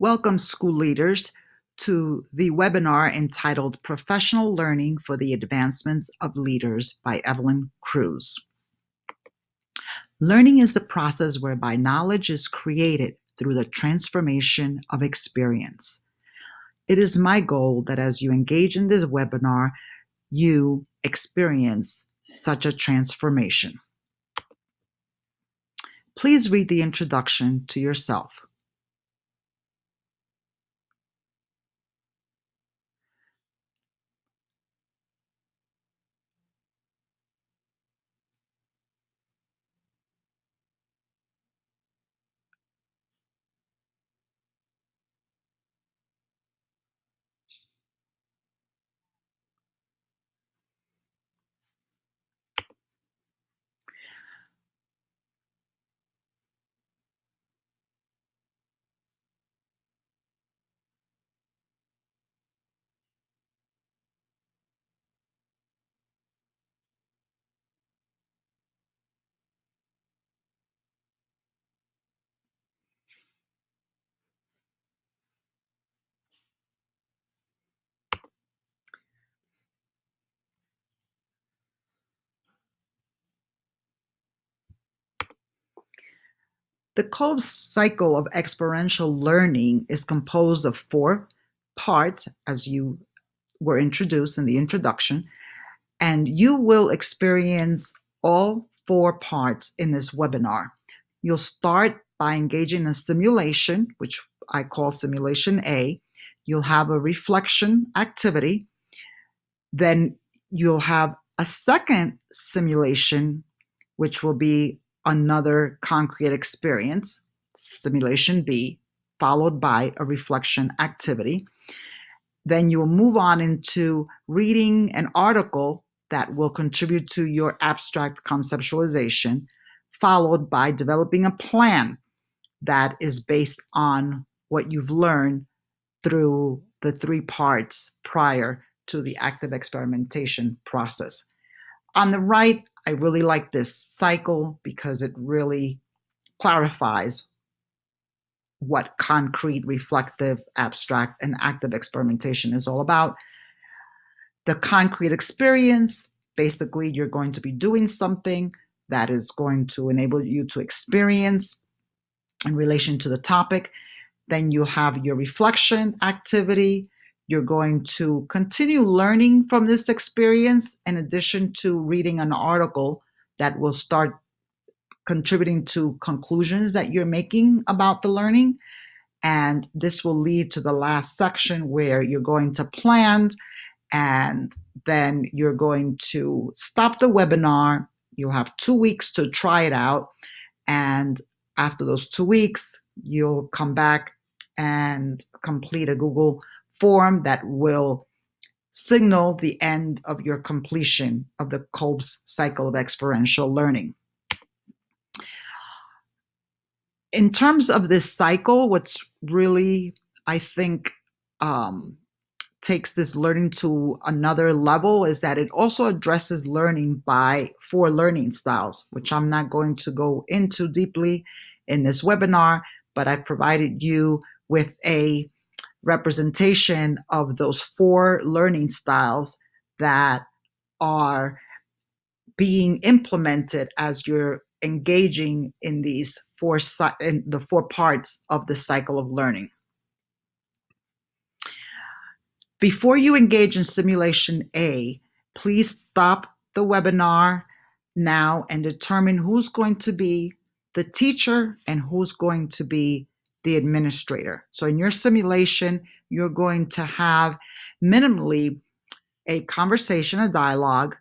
Welcome, school leaders, to the webinar entitled Professional Learning for the Advancements of Leaders by Evelyn Cruz. Learning is the process whereby knowledge is created through the transformation of experience. It is my goal that as you engage in this webinar, you experience such a transformation. Please read the introduction to yourself. The Kolb's cycle of experiential learning is composed of 4 parts, as you were introduced in the introduction, and you will experience all 4 parts in this webinar. You'll start by engaging in a simulation, which I call Simulation A. You'll have a reflection activity. Then you'll have a second simulation, which will be another concrete experience, Simulation B, followed by a reflection activity. Then you will move on into reading an article that will contribute to your abstract conceptualization, followed by developing a plan that is based on what you've learned through the 3 parts prior to the active experimentation process. On the right, I really like this cycle because it really clarifies what concrete, reflective, abstract, and active experimentation is all about. The concrete experience, basically, you're going to be doing something that is going to enable you to experience in relation to the topic. Then you'll have your reflection activity. You're going to continue learning from this experience in addition to reading an article that will start contributing to conclusions that you're making about the learning. And this will lead to the last section where you're going to plan, and then you're going to stop the webinar. You'll have 2 weeks to try it out. And after those 2 weeks, you'll come back and complete a Google form that will signal the end of your completion of the Kolb's cycle of experiential learning. In terms of this cycle, what's really, I think, takes this learning to another level is that it also addresses learning by 4 learning styles, which I'm not going to go into deeply in this webinar, but I provided you with a representation of those 4 learning styles that are being implemented as you're engaging in in the 4 parts of the cycle of learning. Before you engage in Simulation A, please stop the webinar now and determine who's going to be the teacher and who's going to be the administrator. So in your simulation, you're going to have minimally a conversation, a dialogue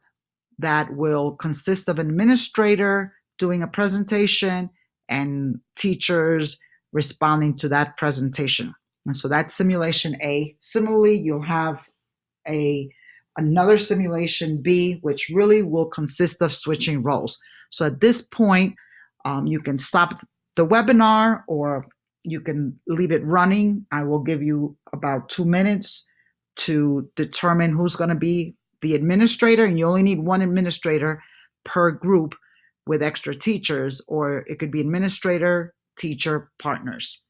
that will consist of an administrator doing a presentation and teachers responding to that presentation. And so that's Simulation A. Similarly, you'll have another Simulation B, which really will consist of switching roles. So at this point, you can stop the webinar or you can leave it running. I will give you about 2 minutes to determine who's going to be the administrator, and you only need 1 administrator per group with extra teachers, or it could be administrator, teacher, partners.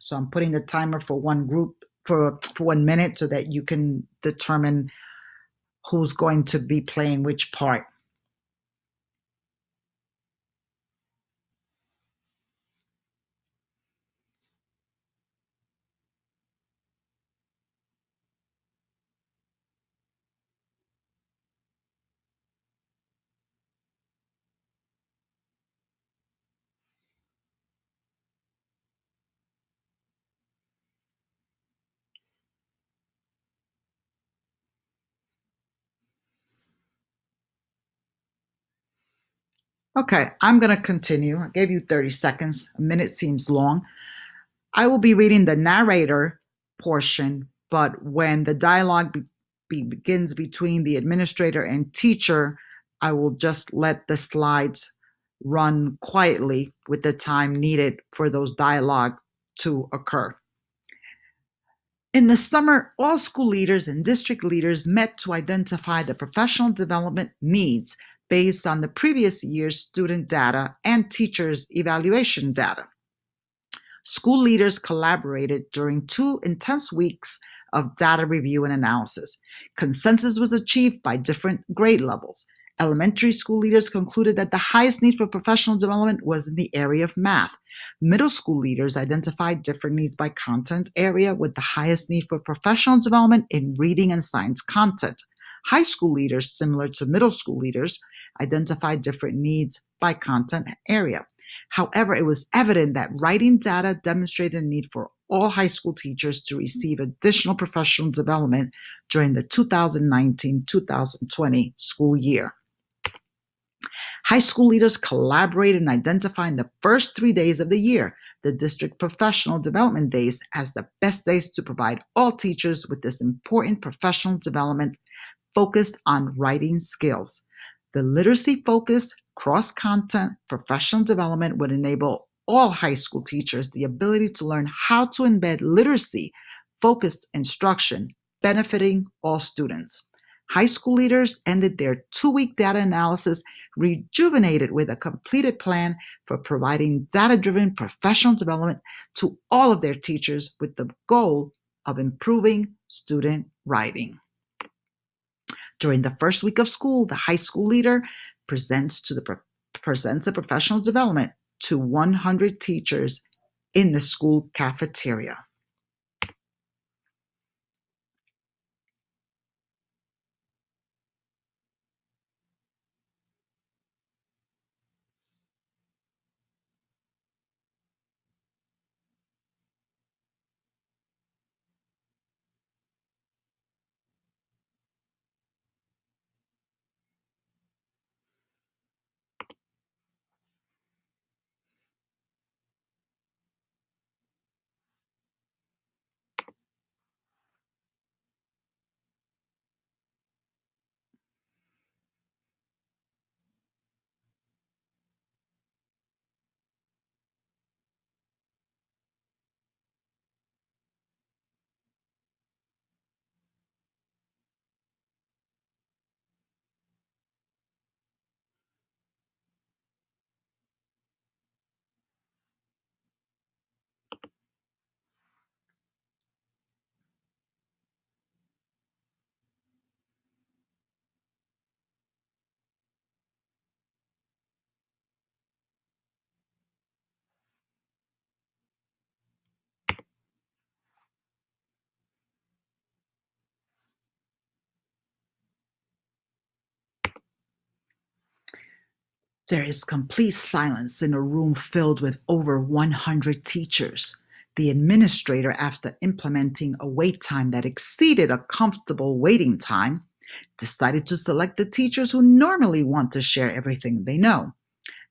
So I'm putting the timer for one group for 1 minute so that you can determine who's going to be playing which part. Okay, I'm going to continue. I gave you 30 seconds. A minute seems long. I will be reading the narrator portion, but when the dialogue begins between the administrator and teacher, I will just let the slides run quietly with the time needed for those dialogue to occur. In the summer, all school leaders and district leaders met to identify the professional development needs based on the previous year's student data and teachers' evaluation data. School leaders collaborated during 2 intense weeks of data review and analysis. Consensus was achieved by different grade levels. Elementary school leaders concluded that the highest need for professional development was in the area of math. Middle school leaders identified different needs by content area, with the highest need for professional development in reading and science content. High school leaders, similar to middle school leaders, identified different needs by content area. However, it was evident that writing data demonstrated a need for all high school teachers to receive additional professional development during the 2019-2020 school year. High school leaders collaborated in identifying the first 3 days of the year, the district professional development days, as the best days to provide all teachers with this important professional development focused on writing skills. The literacy-focused, cross-content professional development would enable all high school teachers the ability to learn how to embed literacy-focused instruction, benefiting all students. High school leaders ended their 2-week data analysis rejuvenated with a completed plan for providing data-driven professional development to all of their teachers with the goal of improving student writing. During the first week of school, the high school leader presents a professional development to 100 teachers in the school cafeteria. There is complete silence in a room filled with over 100 teachers. The administrator, after implementing a wait time that exceeded a comfortable waiting time, decided to select the teachers who normally want to share everything they know.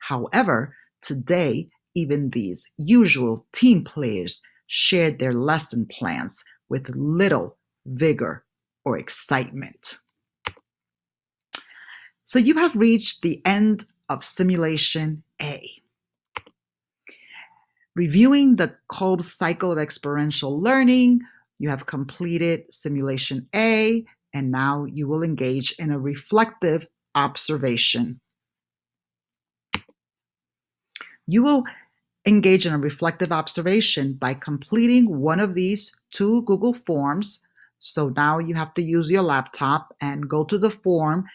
However, today, even these usual team players shared their lesson plans with little vigor or excitement. So you have reached the end of Simulation A. Reviewing the Kolb's cycle of experiential learning, you have completed Simulation A, and now you will engage in a reflective observation. You will engage in a reflective observation by completing one of these two Google Forms. So now you have to use your laptop and go to the form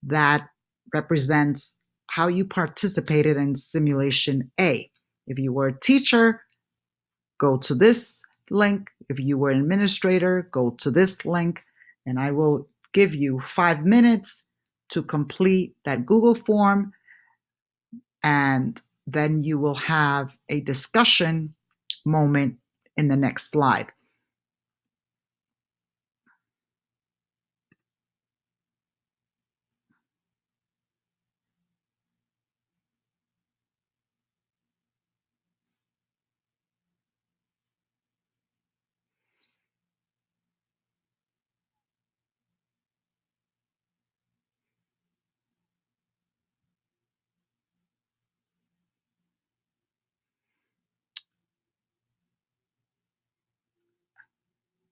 that represents how you participated in simulation A. If you were a teacher, go to this link. If you were an administrator, go to this link. And I will give you 5 minutes to complete that Google form. And then you will have a discussion moment in the next slide.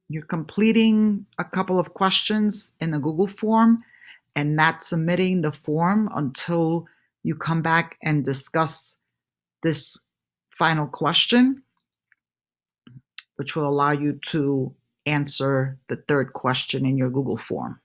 You're completing a couple of questions in the Google form and not submitting the form until you come back and discuss this final question, which will allow you to answer the third question in your Google form.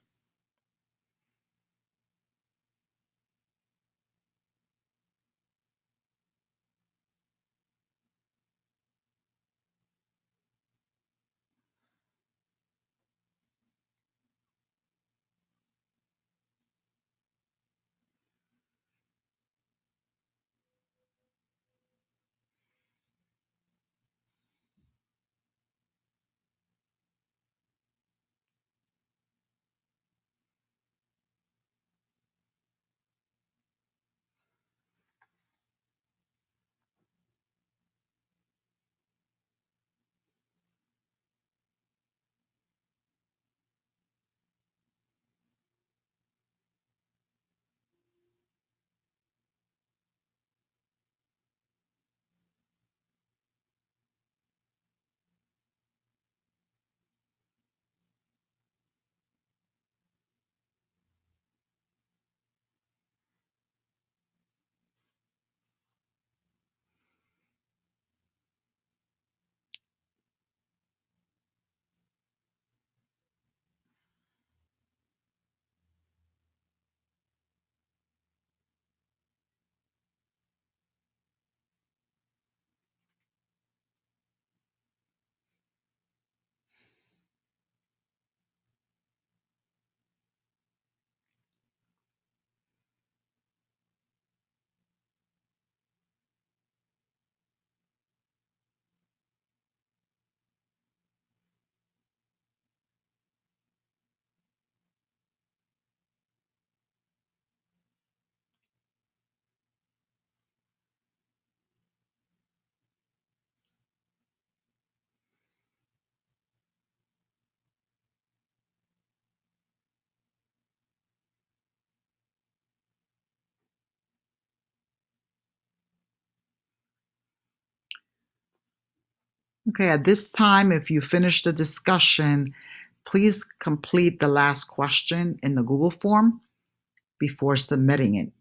Okay, at this time, if you finish the discussion, please complete the last question in the Google form before submitting it.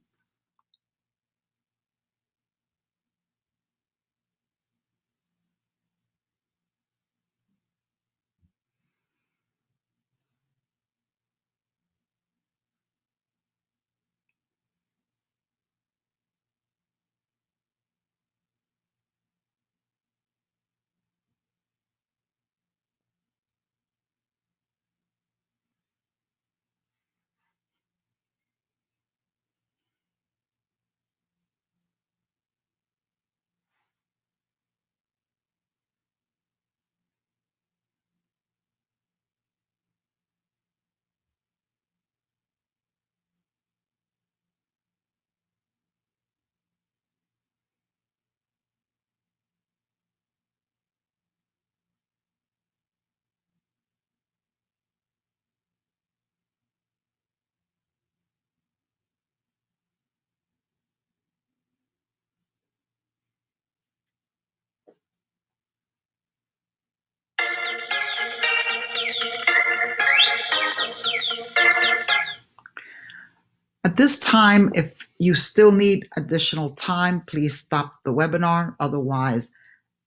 At this time, if you still need additional time, please stop the webinar. Otherwise,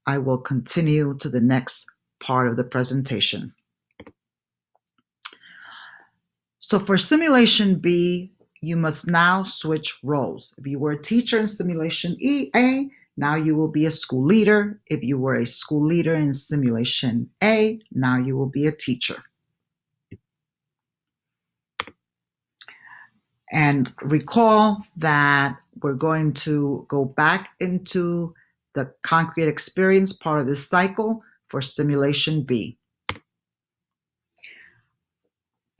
I will continue to the next part of the presentation. So for simulation B, you must now switch roles. If you were a teacher in simulation A, now you will be a school leader. If you were a school leader in simulation A, now you will be a teacher. And recall that we're going to go back into the concrete experience part of this cycle for simulation B.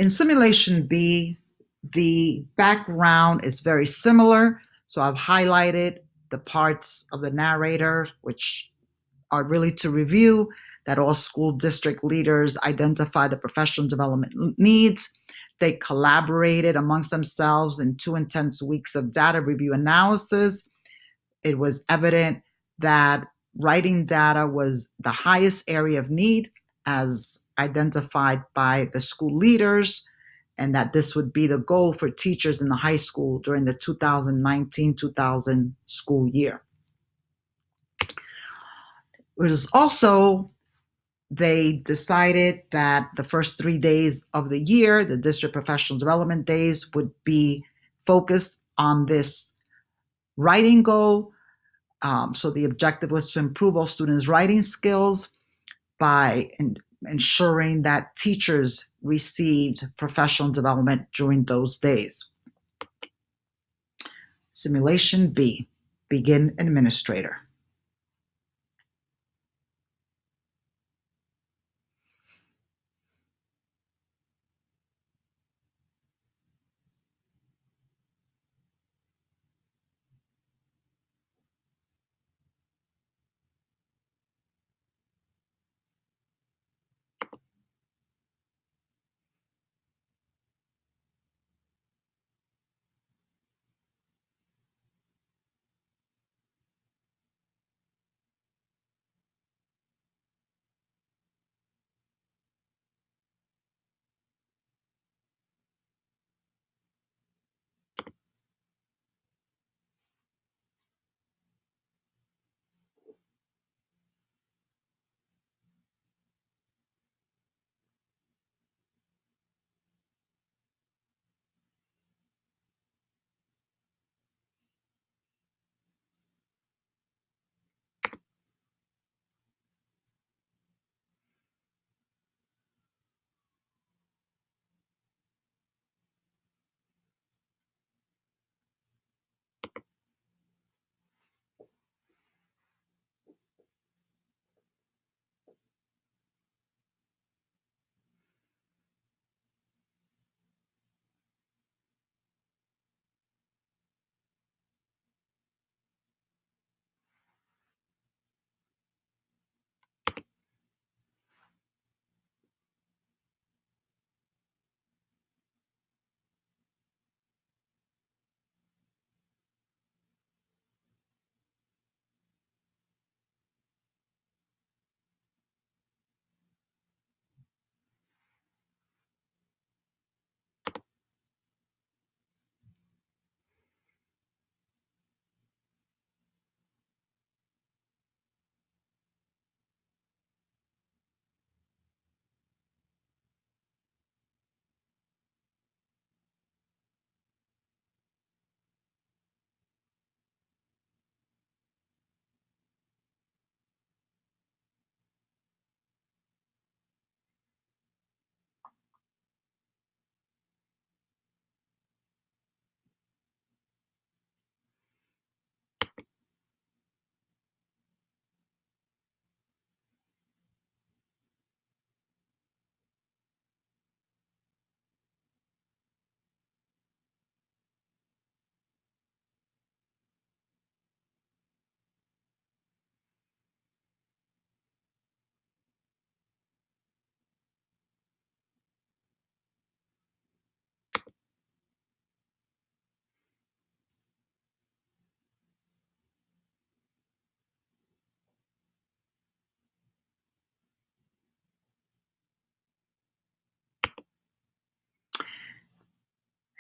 In simulation B, the background is very similar. So I've highlighted the parts of the narrator, which are really to review that all school district leaders identify the professional development needs. They collaborated amongst themselves in 2 intense weeks of data review analysis. It was evident that writing data was the highest area of need as identified by the school leaders, and that this would be the goal for teachers in the high school during the 2019-2000 school year. It was also, they decided that the first 3 days of the year, the district professional development days, would be focused on this writing goal. So the objective was to improve all students' writing skills by ensuring that teachers received professional development during those days. Simulation B, begin administrator.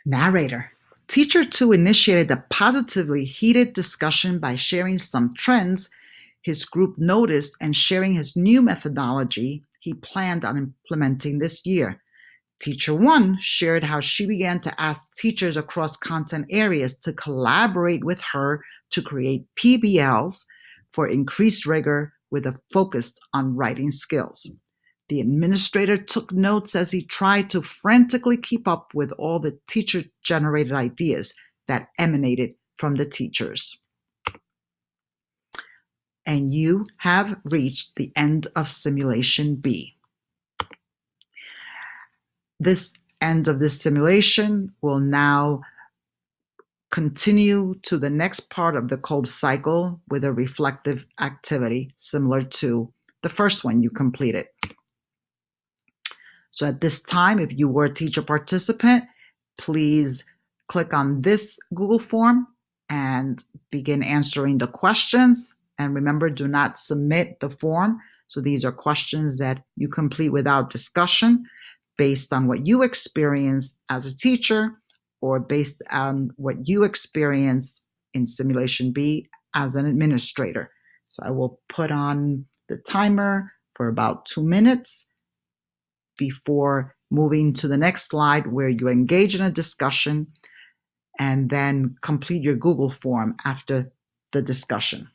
Narrator. Teacher 2 initiated a positively heated discussion by sharing some trends his group noticed and sharing his new methodology he planned on implementing this year. Teacher 1 shared how she began to ask teachers across content areas to collaborate with her to create PBLs for increased rigor with a focus on writing skills. The administrator took notes as he tried to frantically keep up with all the teacher-generated ideas that emanated from the teachers. And you have reached the end of Simulation B. This end of this simulation will now continue to the next part of the Kolb cycle with a reflective activity similar to the first one you completed. So at this time, if you were a teacher participant, please click on this Google form and begin answering the questions. And remember, do not submit the form. So these are questions that you complete without discussion based on what you experienced as a teacher or based on what you experienced in Simulation B as an administrator. So I will put on the timer for about 2 minutes before moving to the next slide where you engage in a discussion and then complete your Google form after the discussion.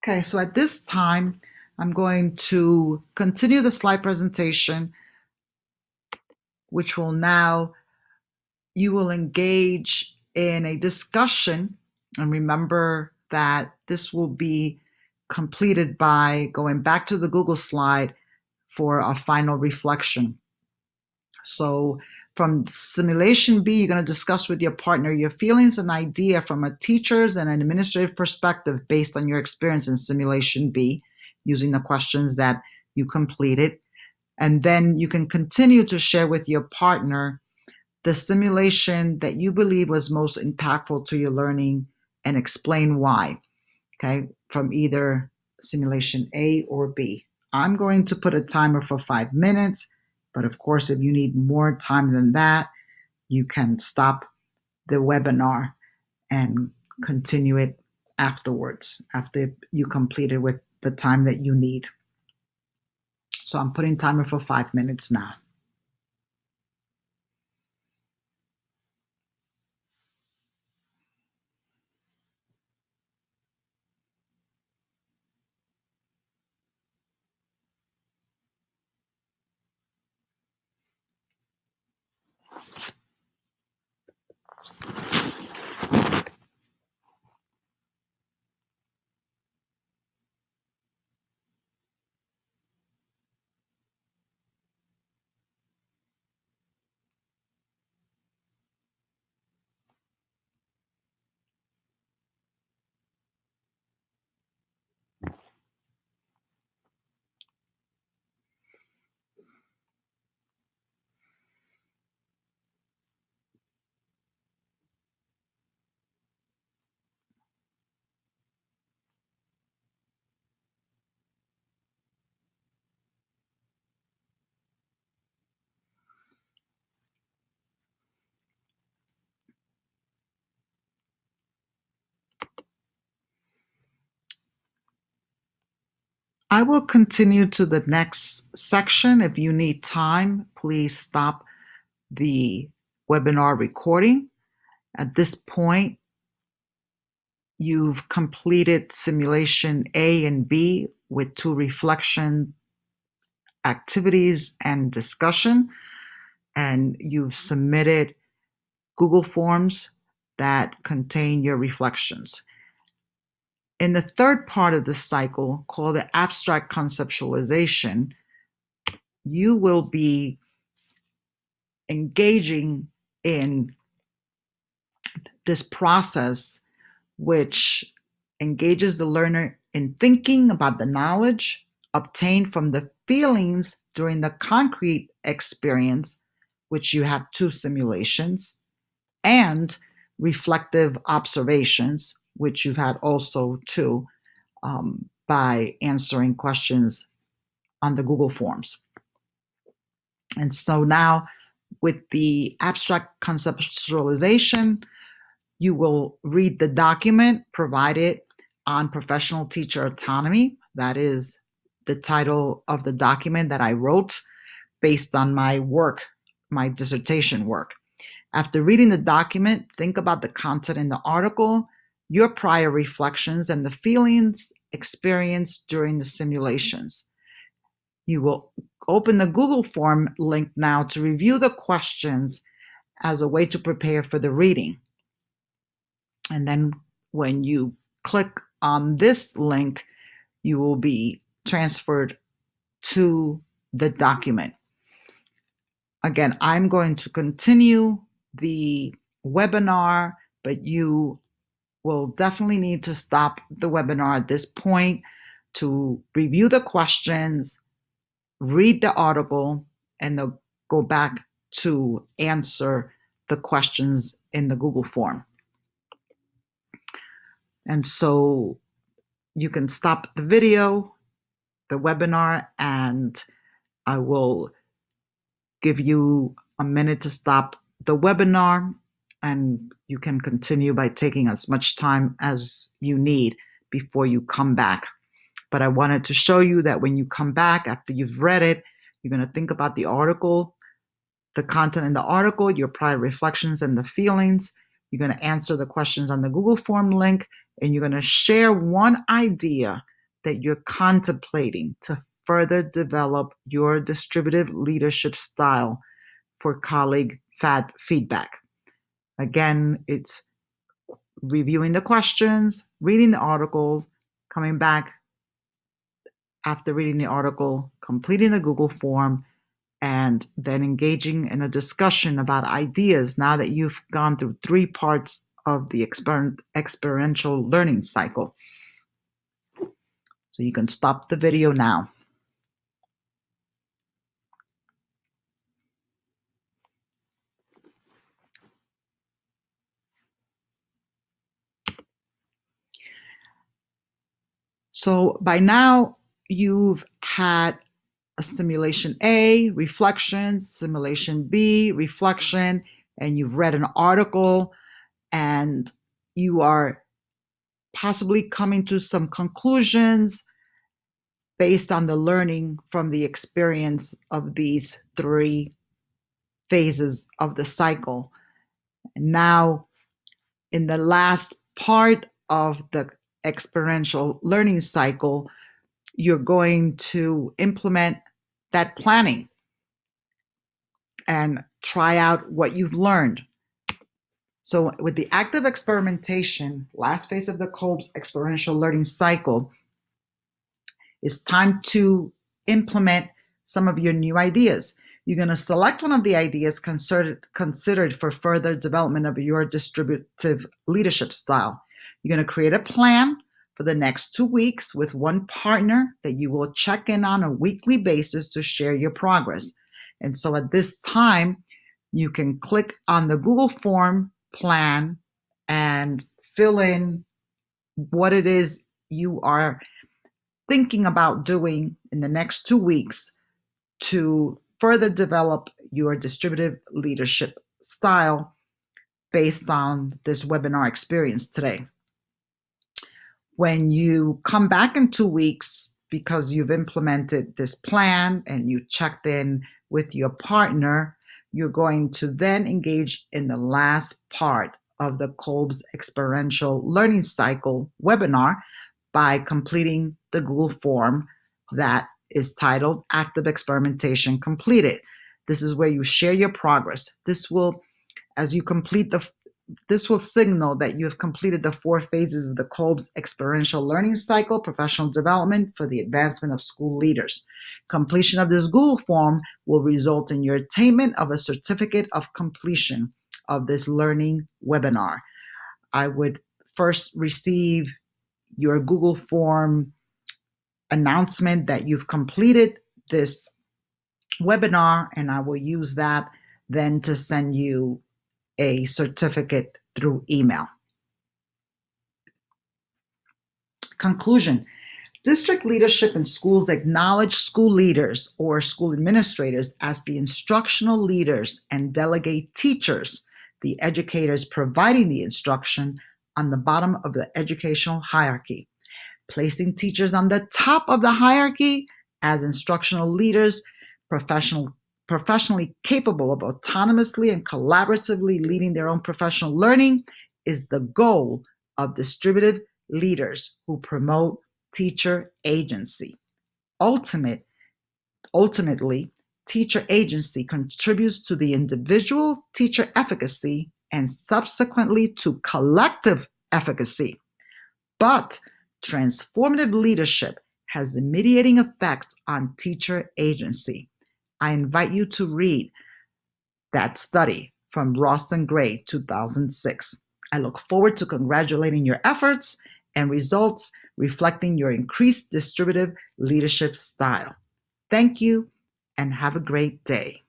Okay, so at this time, I'm going to continue the slide presentation, which will now, you will engage in a discussion. And remember that this will be completed by going back to the Google slide for a final reflection. So from Simulation B, you're going to discuss with your partner your feelings and idea from a teacher's and an administrative perspective based on your experience in Simulation B, using the questions that you completed. And then you can continue to share with your partner the simulation that you believe was most impactful to your learning and explain why, okay, from either Simulation A or B. I'm going to put a timer for 5 minutes, but of course, if you need more time than that, you can stop the webinar and continue it afterwards, after you complete it with the time that you need. So I'm putting timer for 5 minutes now. I will continue to the next section. If you need time, please stop the webinar recording. At this point, you've completed simulation A and B with 2 reflection activities and discussion, and you've submitted Google Forms that contain your reflections. In the third part of the cycle, called the abstract conceptualization, you will be engaging in this process, which engages the learner in thinking about the knowledge obtained from the feelings during the concrete experience, which you had 2 simulations, and reflective observations, which you've had also 2, by answering questions on the Google Forms. And so now with the abstract conceptualization, you will read the document provided on professional teacher autonomy. That is the title of the document that I wrote based on my work, my dissertation work. After reading the document, think about the content in the article, your prior reflections, and the feelings experienced during the simulations. You will open the Google Form link now to review the questions as a way to prepare for the reading. And then when you click on this link, you will be transferred to the document. Again, I'm going to continue the webinar, but you will definitely need to stop the webinar at this point to review the questions, read the article, and then go back to answer the questions in the Google form. And so you can stop the video, the webinar, and I will give you a minute to stop the webinar, and you can continue by taking as much time as you need before you come back. But I wanted to show you that when you come back after you've read it, you're going to think about the article, the content in the article, your prior reflections and the feelings. You're going to answer the questions on the Google Form link, and you're going to share one idea that you're contemplating to further develop your distributive leadership style for colleague feedback. Again, it's reviewing the questions, reading the articles, coming back after reading the article, completing the Google form, and then engaging in a discussion about ideas now that you've gone through 3 parts of the experiential learning cycle. So you can stop the video now. So by now, you've had a simulation A, reflection, simulation B, reflection, and you've read an article, and you are possibly coming to some conclusions based on the learning from the experience of these 3 phases of the cycle. Now, in the last part of the experiential learning cycle, you're going to implement that planning and try out what you've learned. So with the active experimentation, last phase of the Kolb's experiential learning cycle, it's time to implement some of your new ideas. You're going to select one of the ideas considered for further development of your distributive leadership style. You're going to create a plan for the next 2 weeks with one partner that you will check in on a weekly basis to share your progress. And so at this time, you can click on the Google form plan and fill in what it is you are thinking about doing in the next 2 weeks to further develop your distributive leadership style based on this webinar experience today. When you come back in 2 weeks, because you've implemented this plan and you checked in with your partner, you're going to then engage in the last part of the Kolb's Experiential Learning Cycle webinar by completing the Google form that is titled Active Experimentation Completed. This is where you share your progress. This will, as you complete this will signal that you have completed the 4 phases of the Kolb's Experiential Learning Cycle, professional development for the advancement of school leaders. Completion of this Google form will result in your attainment of a certificate of completion of this learning webinar. I would first receive your Google form announcement that you've completed this webinar, and I will use that then to send you a certificate through email. Conclusion. District leadership in schools acknowledge school leaders or school administrators as the instructional leaders and delegate teachers, the educators providing the instruction, on the bottom of the educational hierarchy. Placing teachers on the top of the hierarchy as instructional leaders, professionally capable of autonomously and collaboratively leading their own professional learning, is the goal of distributive leaders who promote teacher agency. Ultimately, teacher agency contributes to the individual teacher efficacy and subsequently to collective efficacy. But transformative leadership has a mediating effect on teacher agency. I invite you to read that study from Ross and Gray, 2006. I look forward to congratulating your efforts and results reflecting your increased distributive leadership style. Thank you and have a great day.